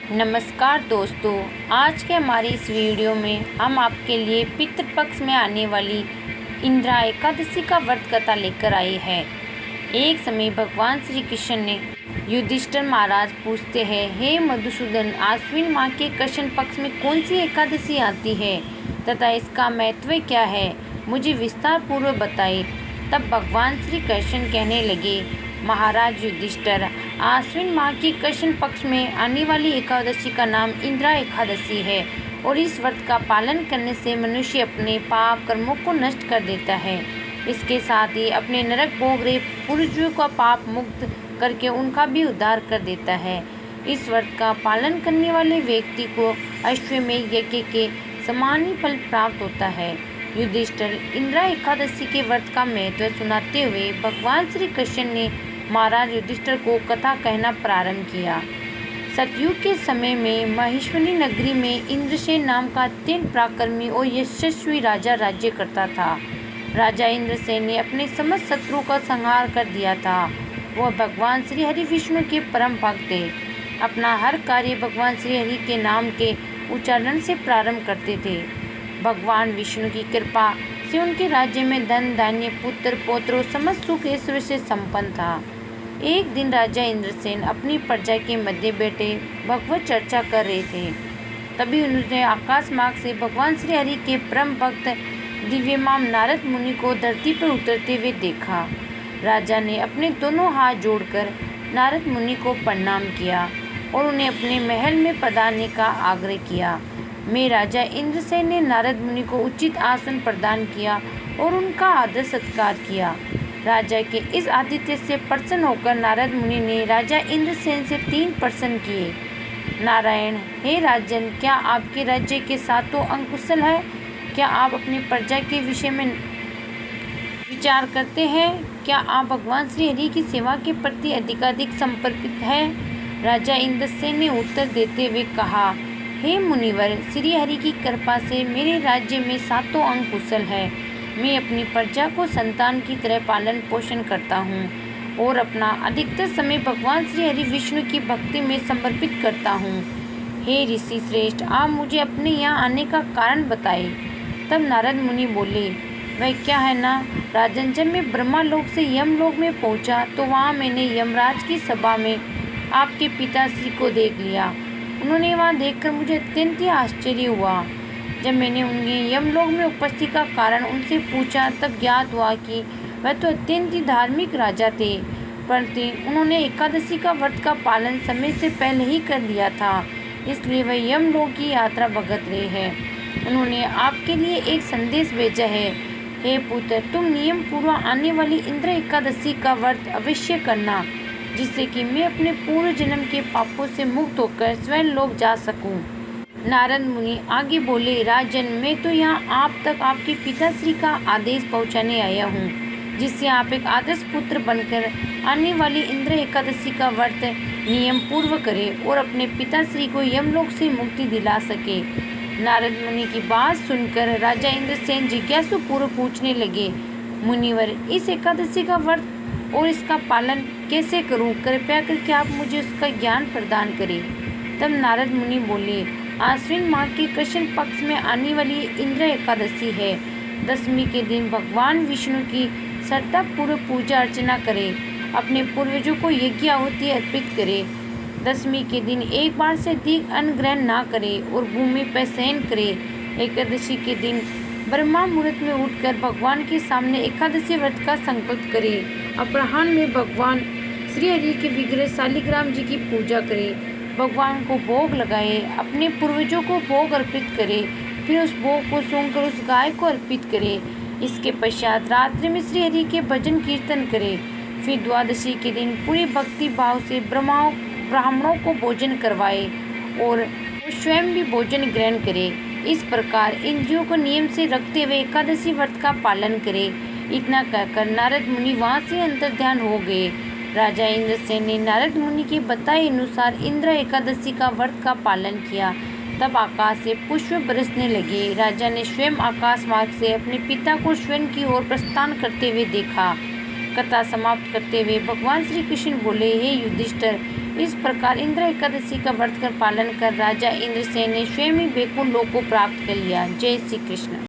नमस्कार दोस्तों, आज के हमारी इस वीडियो में हम आपके लिए पितृपक्ष में आने वाली इंदिरा एकादशी का व्रत कथा लेकर आए हैं। एक समय भगवान श्री कृष्ण ने युधिष्ठिर महाराज पूछते हैं, हे मधुसूदन, आश्विन माह के कृष्ण पक्ष में कौन सी एकादशी आती है तथा इसका महत्व क्या है, मुझे विस्तार पूर्वक बताइए। तब भगवान श्री कृष्ण कहने लगे, महाराज युधिष्ठिर, आश्विन माह की कृष्ण पक्ष में आने वाली एकादशी का नाम इंदिरा एकादशी है और इस व्रत का पालन करने से मनुष्य अपने पाप कर्मों को नष्ट कर देता है। इसके साथ ही अपने नरक भोग रहे पूर्वजों का पाप मुक्त करके उनका भी उद्धार कर देता है। इस व्रत का पालन करने वाले व्यक्ति को अश्वमेध यज्ञ के समान ही फल प्राप्त होता है। युधिष्ठिर इंदिरा एकादशी के व्रत का महत्व सुनाते हुए भगवान श्री कृष्ण ने महाराज युधिष्ठिर को कथा कहना प्रारंभ किया। सतयुग के समय में महेश्वरी नगरी में इंद्रसेन नाम का अत्यंत पराक्रमी और यशस्वी राजा राज्य करता था। राजा इंद्रसेन ने अपने समस्त शत्रुओं का संहार कर दिया था। वह भगवान श्री हरि विष्णु के परम भक्त थे। अपना हर कार्य भगवान श्री हरि के नाम के उच्चारण से प्रारंभ करते थे। भगवान विष्णु की कृपा से उनके राज्य में धन धान्य पुत्र पौत्र समस्त सुख ऐश्वर्य से संपन्न था। एक दिन राजा इंद्रसेन अपनी प्रजा के मध्य बैठे भगवत चर्चा कर रहे थे। तभी उन्होंने आकाश मार्ग से भगवान श्री हरि के परम भक्त दिव्यमान नारद मुनि को धरती पर उतरते हुए देखा। राजा ने अपने दोनों हाथ जोड़कर नारद मुनि को प्रणाम किया और उन्हें अपने महल में पधारने का आग्रह किया। में राजा इंद्रसेन ने नारद मुनि को उचित आसन प्रदान किया और उनका आदर सत्कार किया। राजा के इस आतिथ्य से प्रसन्न होकर नारद मुनि ने राजा इंद्रसेन से 3 प्रश्न किए। नारायण, हे राजन, क्या आपके राज्य के सातों अंग कुशल है? क्या आप अपनी प्रजा के विषय में विचार करते हैं? क्या आप भगवान श्री हरि की सेवा के प्रति अधिकाधिक समर्पित हैं? राजा इंद्रसेन ने उत्तर देते हुए कहा, हे मुनिवर, श्री हरि की कृपा से मेरे राज्य में सातों अंग कुशल है। मैं अपनी प्रजा को संतान की तरह पालन पोषण करता हूँ और अपना अधिकतर समय भगवान श्री हरि विष्णु की भक्ति में समर्पित करता हूँ। हे ऋषि श्रेष्ठ, आप मुझे अपने यहाँ आने का कारण बताएं। तब नारद मुनि बोले, वह क्या है ना राजन, जब मैं ब्रह्मालोक से यमलोक में पहुँचा तो वहाँ मैंने यमराज की सभा में आपके पिताश्री को देख लिया। उन्होंने वहाँ देखकर मुझे अत्यंत ही आश्चर्य हुआ। जब मैंने उन्हें यमलोक में उपस्थिति का कारण उनसे पूछा तब ज्ञात हुआ कि वह तो अत्यंत ही धार्मिक राजा थे, परंतु उन्होंने एकादशी का व्रत का पालन समय से पहले ही कर लिया था, इसलिए वह यमलोक की यात्रा भगत रहे हैं। उन्होंने आपके लिए एक संदेश भेजा है। हे पुत्र, तुम नियम पूर्वक आने वाली इंदिरा एकादशी का व्रत अवश्य करना, जिससे कि मैं अपने पूर्व जन्म के पापों से मुक्त होकर स्वयं लोक जा सकूं। नारद मुनि आगे बोले, राजन, मैं तो यहाँ आप तक आपके पिताश्री का आदेश पहुँचाने आया हूँ, जिससे आप एक आदर्श पुत्र बनकर आने वाली इंदिरा एकादशी का व्रत नियम पूर्व करें और अपने पिताश्री को यमलोक से मुक्ति दिला सके। नारद मुनि की बात सुनकर राजा इंद्रसेन जिज्ञासु पूर्व पूछने लगे, मुनिवर, इस एकादशी का व्रत और इसका पालन कैसे करूं? कृपया करके आप मुझे उसका ज्ञान प्रदान करें। तब नारद मुनि बोले, आश्विन माह के कृष्ण पक्ष में आने वाली इंदिरा एकादशी है। दशमी के दिन भगवान विष्णु की श्रद्धापूर्वक पूजा अर्चना करें, अपने पूर्वजों को यज्ञ आहुति अर्पित करें। दशमी के दिन एक बार से अधिक अन्न ग्रहण ना करें और भूमि पर शयन करें। एकादशी के दिन ब्रह्मा मुहूर्त में उठकर भगवान के सामने एकादशी व्रत का संकल्प करें। अपराह्न में भगवान श्री हरि के विग्रह शालिग्राम जी की पूजा करें, भगवान को भोग लगाए, अपने पूर्वजों को भोग अर्पित करें, फिर उस भोग को सूंघकर उस गाय को अर्पित करें। इसके पश्चात रात्रि में श्री हरि के भजन कीर्तन करें। फिर द्वादशी के दिन पूरी भक्ति भाव से ब्राह्मणों को भोजन करवाए और वो स्वयं भी भोजन ग्रहण करें। इस प्रकार इंद्रियों को नियम से रखते हुए एकादशी व्रत का पालन करें। इतना कहकर नारद मुनि वहाँ से अंतर्ध्यान हो गए। राजा इंद्रसेन ने नारद मुनि के बताए अनुसार इंदिरा एकादशी का व्रत का पालन किया। तब आकाश से पुष्प बरसने लगे। राजा ने स्वयं आकाश मार्ग से अपने पिता को स्वयं की ओर प्रस्थान करते हुए देखा। कथा समाप्त करते हुए भगवान श्री कृष्ण बोले, हे युधिष्ठिर, इस प्रकार इंद्र एकादशी का व्रत कर पालन कर राजा इंद्रसेन ने स्वयं ही वैकुंठ लोक को प्राप्त कर लिया। जय श्री कृष्ण।